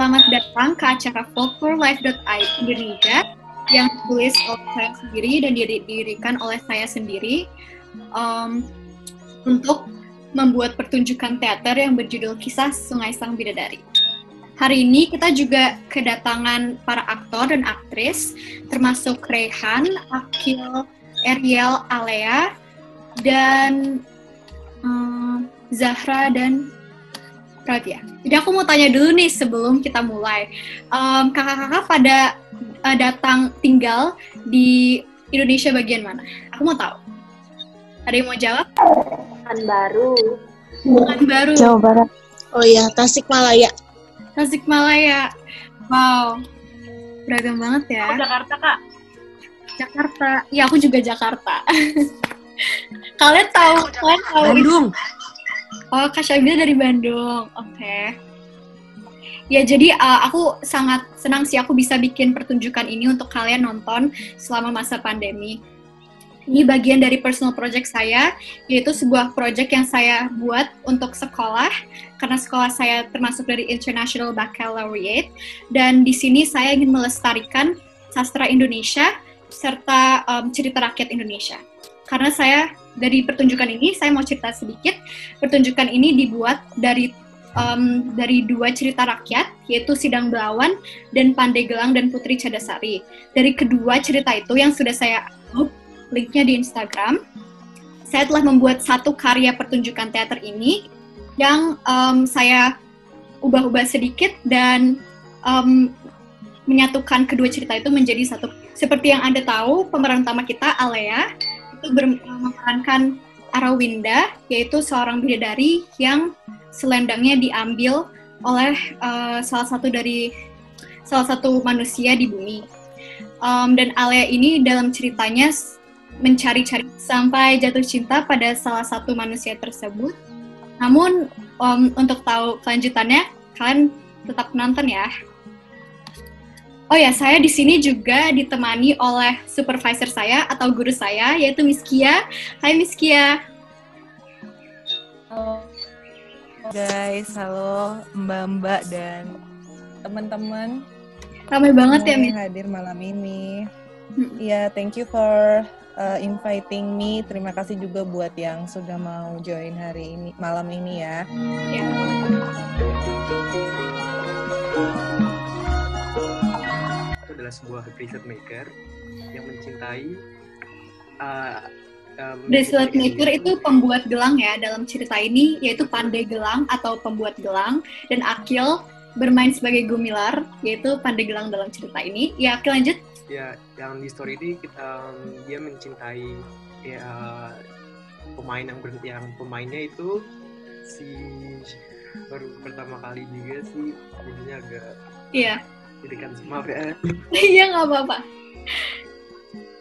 Selamat datang ke acara folklorelife.id Indonesia yang ditulis oleh saya sendiri dan didirikan oleh saya sendiri untuk membuat pertunjukan teater yang berjudul Kisah Sungai Sang Bidadari. Hari ini kita juga kedatangan para aktor dan aktris, termasuk Rehan, Akil, Ariel, Alea, dan Zahra dan Radya. Jadi aku mau tanya dulu nih sebelum kita mulai. Kakak-kakak pada datang tinggal di Indonesia bagian mana? Aku mau tahu. Ada yang mau jawab? Pekanbaru. Pekanbaru. Jawa Barat. Oh iya, Tasikmalaya. Tasikmalaya. Wow. Beragam banget ya. Oh, Jakarta, Kak. Jakarta. Ya, aku juga Jakarta. Kalian tahu? Bandung. Oh, Kak Syabila dari Bandung. Oke. Ya, jadi aku sangat senang sih aku bisa bikin pertunjukan ini untuk kalian nonton selama masa pandemi. Ini bagian dari personal project saya, yaitu sebuah project yang saya buat untuk sekolah, karena sekolah saya termasuk dari International Baccalaureate, dan di sini saya ingin melestarikan sastra Indonesia serta cerita rakyat Indonesia. Karena saya dari pertunjukan ini, saya mau cerita sedikit. Pertunjukan ini dibuat dari dua cerita rakyat, yaitu Sidang Belawan dan Pandeglang dan Putri Cadasari. Dari kedua cerita itu yang sudah saya upload linknya di Instagram, saya telah membuat satu karya pertunjukan teater ini yang saya ubah-ubah sedikit dan menyatukan kedua cerita itu menjadi satu. Seperti yang Anda tahu, pemeran utama kita, Alea, itu memerankan Arawinda, yaitu seorang bidadari yang selendangnya diambil oleh salah satu manusia di bumi. Dan Alea ini dalam ceritanya mencari-cari sampai jatuh cinta pada salah satu manusia tersebut. Namun untuk tahu kelanjutannya, kalian tetap nonton ya. Oh ya, saya di sini juga ditemani oleh supervisor saya atau guru saya, yaitu Miss Kia. Hai Miss Kia. Halo guys, halo mbak-mbak dan teman-teman. Ramai banget ya Miss. Hadir malam ini. Ya, thank you for inviting me. Terima kasih juga buat yang sudah mau join hari ini, malam ini ya. Itu adalah sebuah bracelet maker yang mencintai bracelet maker itu pembuat gelang ya dalam cerita ini, yaitu Pandeglang atau pembuat gelang, dan Akil bermain sebagai Gumilar, yaitu Pandeglang dalam cerita ini. Ya, Akil lanjut. Ya, yang di story ini dia mencintai ya pemain yang pemainnya itu si baru pertama kali juga sih, jadinya agak jadi kan maaf ya. Iya, nggak apa-apa.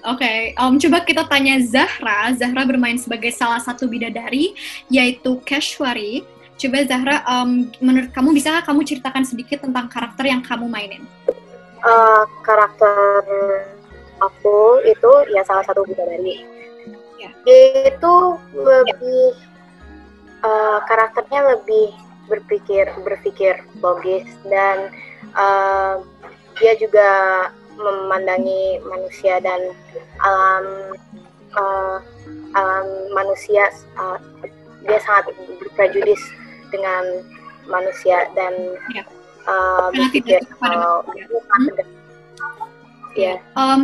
Oke, coba kita tanya Zahra. Zahra bermain sebagai salah satu bidadari, yaitu Keshwari. Coba Zahra, menurut kamu bisa kamu ceritakan sedikit tentang karakter yang kamu mainin? Karakter aku itu ya salah satu bidadari. Ya. Dia itu lebih karakternya lebih berpikir logis, dan dia juga memandangi manusia dan alam manusia. Dia sangat berprejudis dengan manusia dan berpikir kalau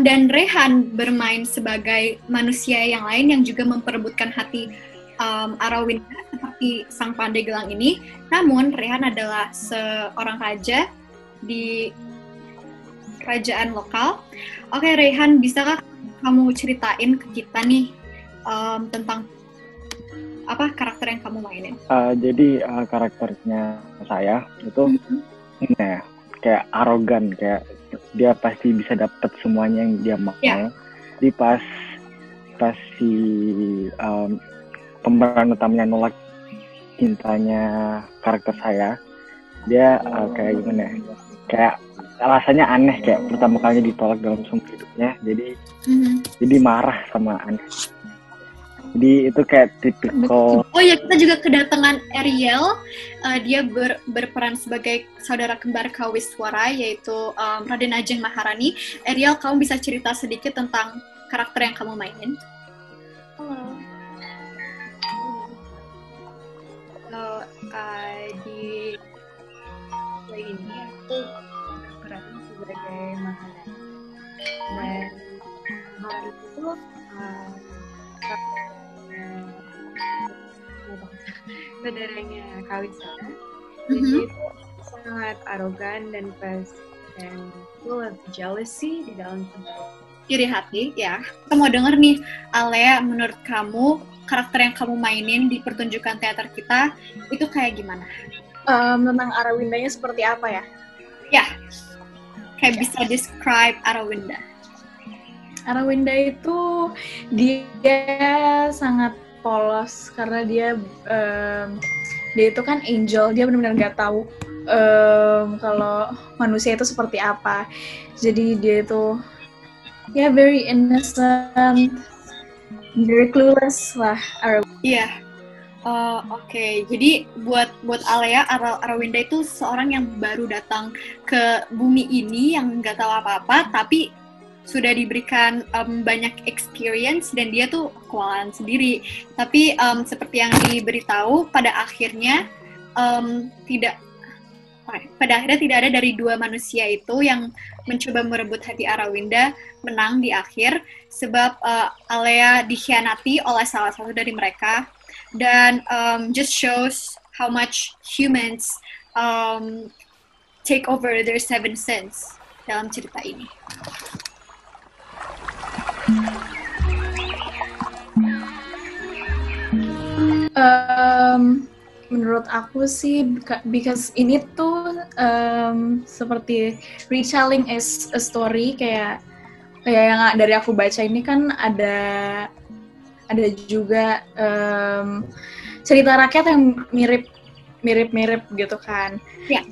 dan Rehan bermain sebagai manusia yang lain yang juga memperebutkan hati Arawinda seperti sang Pandeglang ini. Namun Rehan adalah seorang raja di kerajaan lokal. Oke, Rehan, bisakah kamu ceritain ke kita nih tentang apa karakter yang kamu mainin? Jadi karakternya saya itu kayak arogan, kayak dia pasti bisa dapat semuanya yang dia mau. Jadi pas si pemeran utamanya nolak cintanya karakter saya, dia kayak gimana? Kayak rasanya aneh, kayak pertama kalinya ditolak dalam seumur hidupnya. Jadi marah sama aneh. Jadi itu kayak tipikal. Oh ya, kita juga kedatangan Ariel. Dia berperan sebagai saudara kembar Kawiswara, yaitu Raden Ajeng Maharani. Ariel, kamu bisa cerita sedikit tentang karakter yang kamu mainin? Halo. Di play ini aku berperan sebagai Maharani. Dan Maharani itu saudaranya Kawisara. Jadi itu sangat arogan dan full of jealousy di dalam tempat. Iri hati, ya. Kita mau denger nih, Alea, menurut kamu karakter yang kamu mainin di pertunjukan teater kita itu kayak gimana? Tentang Arawindanya seperti apa ya? Ya, kayak bisa describe Arawinda. Arawinda itu dia sangat polos karena dia itu kan angel, dia benar-benar nggak tahu kalau manusia itu seperti apa. Jadi dia itu very innocent, very clueless lah. Iya. Oke. Jadi buat Alea, Arawinda itu seorang yang baru datang ke bumi ini yang nggak tahu apa-apa, tapi sudah diberikan banyak experience dan dia tuh kewalahan sendiri. Tapi seperti yang diberitahu, pada akhirnya tidak ada dari dua manusia itu yang mencoba merebut hati Arawinda menang di akhir, sebab Alea dikhianati oleh salah satu dari mereka, dan just shows how much humans take over their seven sins dalam cerita ini. Menurut aku sih, because ini tuh seperti retelling is a story, kayak yang dari aku baca ini kan ada juga cerita rakyat yang mirip gitu kan. Ya.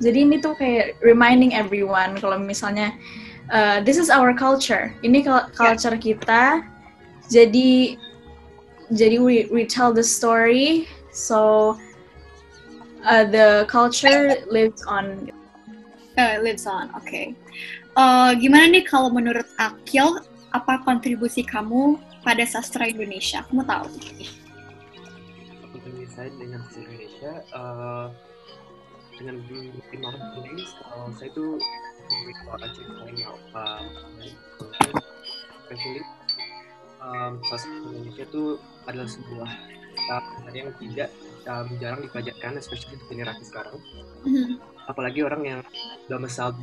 Jadi ini tuh kayak reminding everyone kalau misalnya this is our culture. Ini culture kita. Jadi we tell the story, so the culture lives on. Okay. Gimana nih kalau menurut Akil, apa kontribusi kamu pada sastra Indonesia? Kamu tahu? Kontribusi saya dengan sastra Indonesia, dengan bikin orang tulis, saya tuh membuat cerita yang especially sastra Indonesia itu adalah sebuah yang tidak jarang dipelajarkan, especially di generasi sekarang. Apalagi orang yang domiciled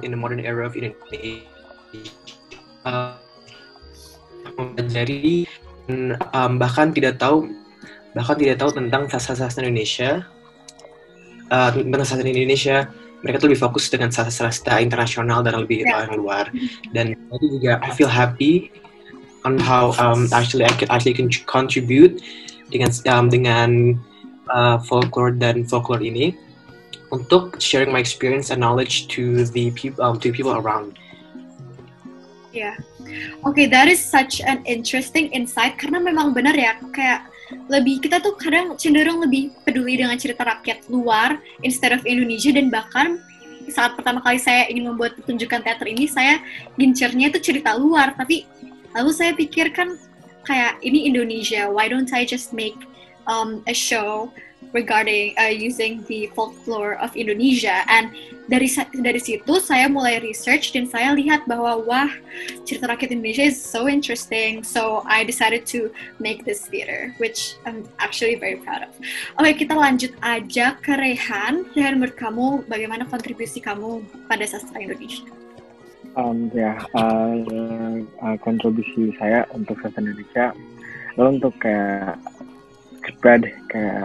in the modern era of Indonesia, mempelajari bahkan tidak tahu tentang sastra Indonesia. Tentang sastra Indonesia, mereka tuh lebih fokus dengan sastra internasional dan lebih yang luar. Dan itu juga I feel happy on how actually I can contribute dengan folklore ini untuk sharing my experience and knowledge to the people around. Yeah. Okay, that is such an interesting insight, karena memang benar ya, kayak kita tuh kadang cenderung lebih peduli dengan cerita rakyat luar instead of Indonesia, dan bahkan saat pertama kali saya ingin membuat pertunjukan teater ini, saya gincernya itu cerita luar, tapi lalu saya pikirkan kayak ini Indonesia, why don't I just make a show regarding using the folklore of Indonesia. And dari situ saya mulai research dan saya lihat bahwa wah, cerita rakyat Indonesia is so interesting, so I decided to make this theater, which I'm actually very proud of. Oke, kita lanjut aja ke Rehan. Rehan, menurut kamu bagaimana kontribusi kamu pada sastra Indonesia? Kontribusi saya untuk sastra Indonesia untuk kayak spread kayak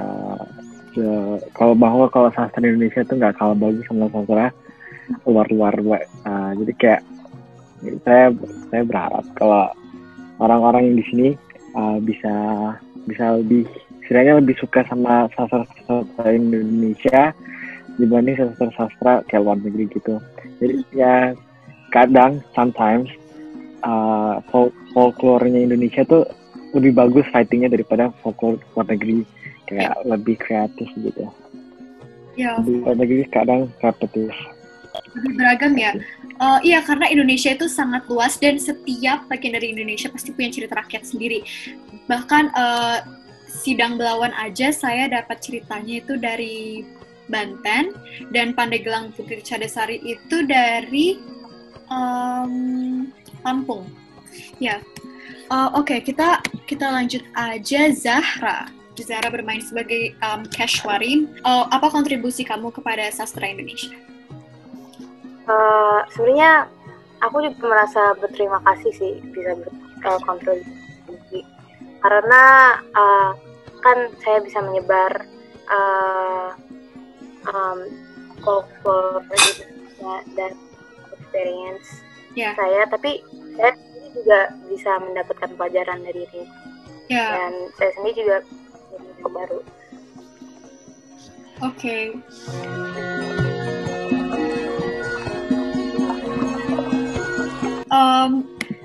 kalau sastra Indonesia itu nggak kalah bagus sama sastra luar. Jadi kayak saya berharap kalau orang-orang yang di sini bisa lebih istilahnya lebih suka sama sastra Indonesia dibanding sastra kayak luar negeri gitu. Jadi ya kadang sometimes folklore-nya Indonesia tuh lebih bagus fightingnya daripada folklore luar negeri, kayak lebih kreatif gitu. Ya. Di luar negeri kadang repetitif. Lebih beragam ya. Iya, karena Indonesia itu sangat luas dan setiap bagian dari Indonesia pasti punya cerita rakyat sendiri. Bahkan Sidang Belawan aja saya dapat ceritanya itu dari Banten, dan Pandeglang Putri Cadasari itu dari Lampung. Ya. Oke, kita lanjut aja. Zahra bermain sebagai Keshwari. Apa kontribusi kamu kepada sastra Indonesia? Sebenarnya aku juga merasa berterima kasih sih bisa berkontribusi karena kan saya bisa menyebar folklore dan experience saya, tapi saya sendiri juga bisa mendapatkan pelajaran dari ini dan saya sendiri juga yang baru. Oke.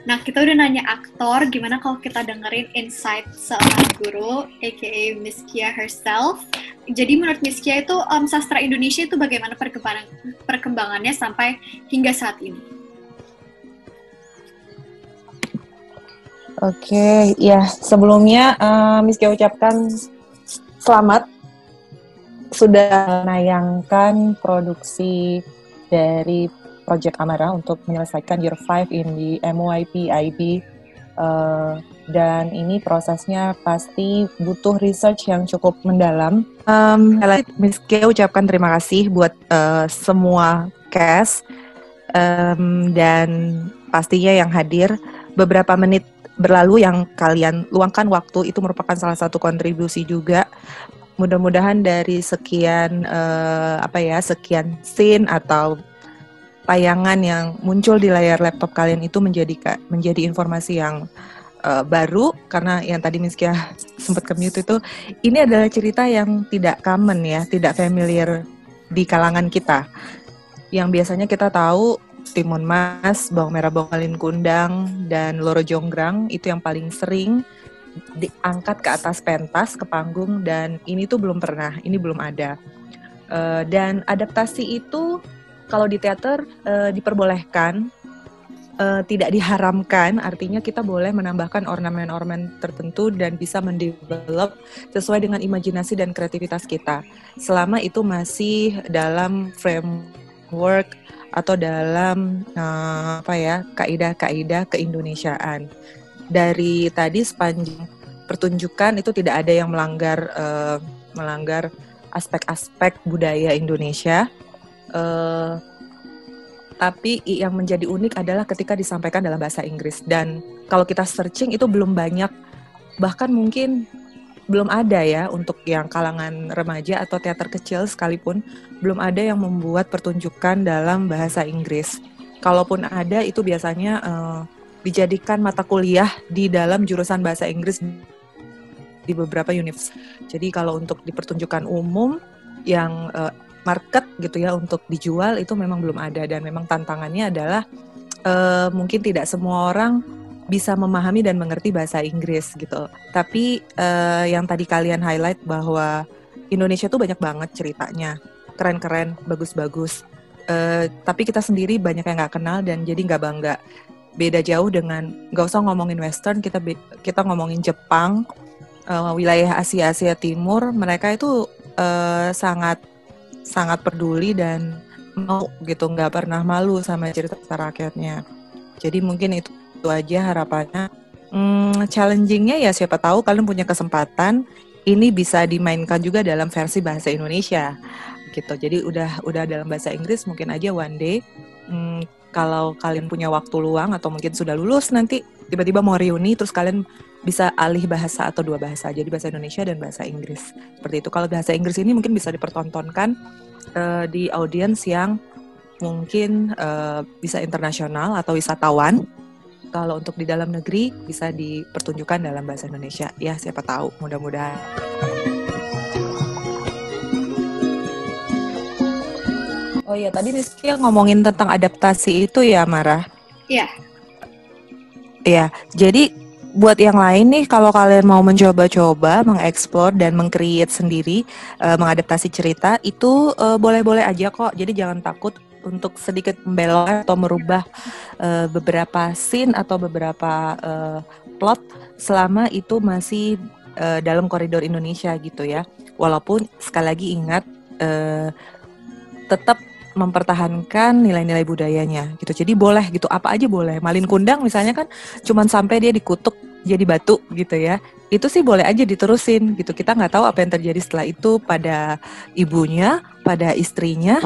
Nah, kita udah nanya aktor, gimana kalau kita dengerin insight seorang guru, aka Miss Kia herself. Jadi menurut Miss Kia itu sastra Indonesia itu bagaimana perkembangannya sampai hingga saat ini? Oke, ya sebelumnya Miss Kia ucapkan selamat sudah menayangkan produksi dari Project Amara untuk menyelesaikan Year 5 in the MYP IB, dan ini prosesnya pasti butuh research yang cukup mendalam. Miss Kia ucapkan terima kasih buat semua cast dan pastinya yang hadir. Beberapa menit berlalu yang kalian luangkan waktu itu merupakan salah satu kontribusi juga. Mudah-mudahan dari sekian sekian scene atau tayangan yang muncul di layar laptop kalian itu menjadi informasi yang baru, karena yang tadi Miss Kia sempat ke-mute itu, ini adalah cerita yang tidak common ya, tidak familiar di kalangan kita. Yang biasanya kita tahu Timun Mas, Bawang Merah Bawang Malin Kundang, dan Loro Jonggrang itu yang paling sering diangkat ke atas pentas, ke panggung, dan ini tuh belum pernah, ini belum ada. Dan adaptasi itu kalau di teater diperbolehkan, tidak diharamkan, artinya kita boleh menambahkan ornamen-ornamen tertentu dan bisa mendevelop sesuai dengan imajinasi dan kreativitas kita. Selama itu masih dalam framework atau dalam kaidah-kaidah keindonesiaan. Dari tadi sepanjang pertunjukan itu tidak ada yang melanggar aspek-aspek budaya Indonesia. Tapi yang menjadi unik adalah ketika disampaikan dalam bahasa Inggris, dan kalau kita searching itu belum banyak, bahkan mungkin belum ada ya untuk yang kalangan remaja atau teater kecil sekalipun, belum ada yang membuat pertunjukan dalam bahasa Inggris. Kalaupun ada itu biasanya dijadikan mata kuliah di dalam jurusan bahasa Inggris di beberapa universitas. Jadi kalau untuk di pertunjukan umum yang market gitu ya untuk dijual itu memang belum ada, dan memang tantangannya adalah mungkin tidak semua orang bisa memahami dan mengerti bahasa Inggris gitu. Tapi yang tadi kalian highlight bahwa Indonesia tuh banyak banget ceritanya, keren-keren, bagus-bagus. Tapi kita sendiri banyak yang nggak kenal dan jadi nggak bangga. Beda jauh dengan, nggak usah ngomongin Western, kita ngomongin Jepang, wilayah Asia Timur, mereka itu sangat peduli dan mau gitu, nggak pernah malu sama cerita rakyatnya. Jadi mungkin itu aja harapannya. Challenging-nya ya siapa tahu kalian punya kesempatan ini bisa dimainkan juga dalam versi bahasa Indonesia gitu. Jadi udah dalam bahasa Inggris mungkin aja one day. Kalau kalian punya waktu luang atau mungkin sudah lulus nanti tiba-tiba mau reuni terus kalian bisa alih bahasa atau dua bahasa, jadi bahasa Indonesia dan bahasa Inggris. Seperti itu. Kalau bahasa Inggris ini mungkin bisa dipertontonkan di audiens yang mungkin bisa internasional atau wisatawan. Kalau untuk di dalam negeri bisa dipertunjukkan dalam bahasa Indonesia. Ya, siapa tahu, mudah-mudahan. Oh iya, tadi Miss Kia ngomongin tentang adaptasi itu ya, Mara? Iya. Iya, jadi buat yang lain nih, kalau kalian mau mencoba-coba, mengeksplor dan meng-create sendiri, mengadaptasi cerita, itu boleh-boleh aja kok. Jadi jangan takut untuk sedikit membelok atau merubah beberapa scene atau beberapa plot selama itu masih dalam koridor Indonesia gitu ya. Walaupun sekali lagi ingat, tetap mempertahankan nilai-nilai budayanya gitu. Jadi boleh gitu, apa aja boleh. Malin Kundang misalnya kan cuman sampai dia dikutuk jadi batu gitu ya. Itu sih boleh aja diterusin gitu. Kita nggak tahu apa yang terjadi setelah itu pada ibunya, pada istrinya,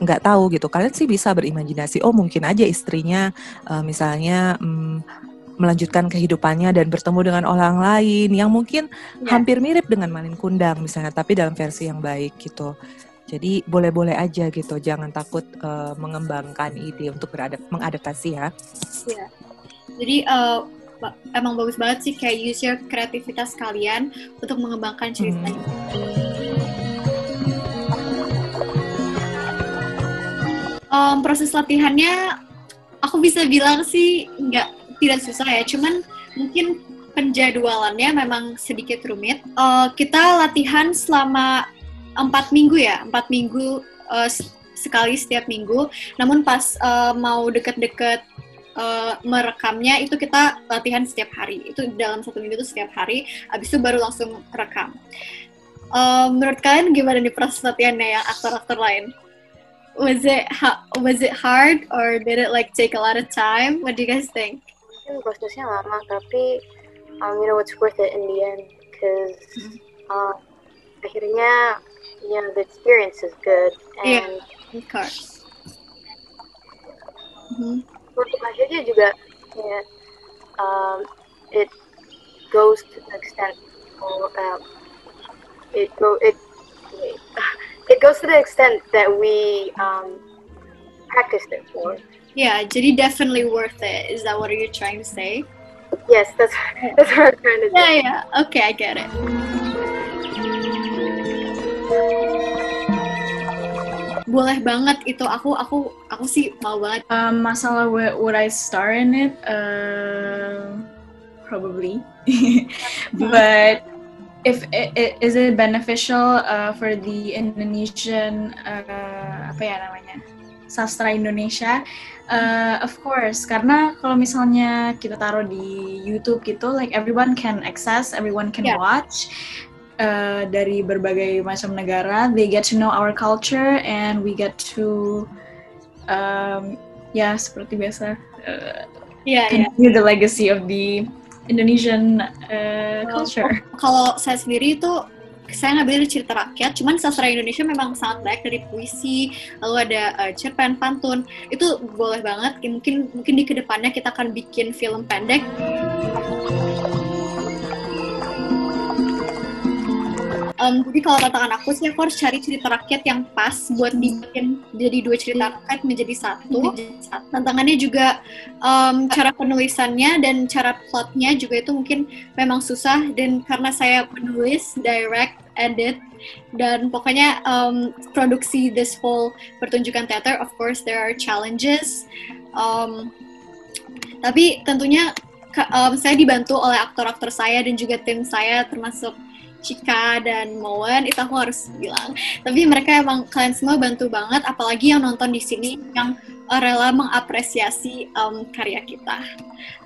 nggak tahu gitu. Kalian sih bisa berimajinasi, oh mungkin aja istrinya misalnya melanjutkan kehidupannya dan bertemu dengan orang lain yang mungkin hampir mirip dengan Malin Kundang misalnya, tapi dalam versi yang baik gitu. Jadi boleh-boleh aja gitu, jangan takut mengembangkan ide untuk mengadaptasi ya. Iya. Jadi emang bagus banget sih kayak use your kreativitas kalian untuk mengembangkan ceritanya. Proses latihannya, aku bisa bilang sih tidak susah ya, cuman mungkin penjadwalannya memang sedikit rumit. Kita latihan selama 4 minggu ya, 4 minggu sekali setiap minggu. Namun pas mau deket-deket merekamnya itu kita latihan setiap hari. Itu dalam 1 minggu itu setiap hari. Abis itu baru langsung rekam. Menurut kalian gimana nih proses latihannya yang aktor-aktor lain? Was it hard or did it like take a lot of time? What do you guys think? Prosesnya lama, tapi it's worth it in the end because akhirnya the experience is good and of course. Untuk akhirnya juga it goes to the extent it goes to the extent that we practiced it for. Yeah, jadi definitely worth it. Is that what you're trying to say? Yes, that's what I'm trying to say. Yeah. Okay, I get it. Boleh banget itu, aku sih mau banget. Masalah would I star in it? Probably. But if is it beneficial for the Indonesian sastra Indonesia? Of course, karena kalau misalnya kita taruh di YouTube gitu, like everyone can access, everyone can watch. Dari berbagai macam negara, they get to know our culture and we get to seperti biasa continue the legacy of the Indonesian culture. Kalau saya sendiri itu saya ngambil dari cerita rakyat, cuman sastra Indonesia memang sangat baik, dari puisi, lalu ada cerpen, pantun, itu boleh banget. Mungkin di kedepannya kita akan bikin film pendek. Jadi kalau tantangan aku sih, aku harus cari cerita rakyat yang pas buat dibikin jadi 2 cerita rakyat menjadi satu. Tantangannya juga cara penulisannya dan cara plotnya juga itu mungkin memang susah, dan karena saya penulis, direct, edit, dan pokoknya produksi this whole pertunjukan teater, of course there are challenges. Tapi tentunya saya dibantu oleh aktor-aktor saya dan juga tim saya, termasuk Chika dan Moen, itu aku harus bilang. Tapi mereka emang, kalian semua bantu banget, apalagi yang nonton di sini yang rela mengapresiasi karya kita.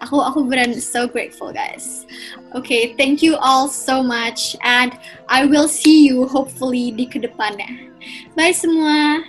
Aku beneran so grateful, guys. Okay, thank you all so much, and I will see you hopefully di kedepannya. Bye semua.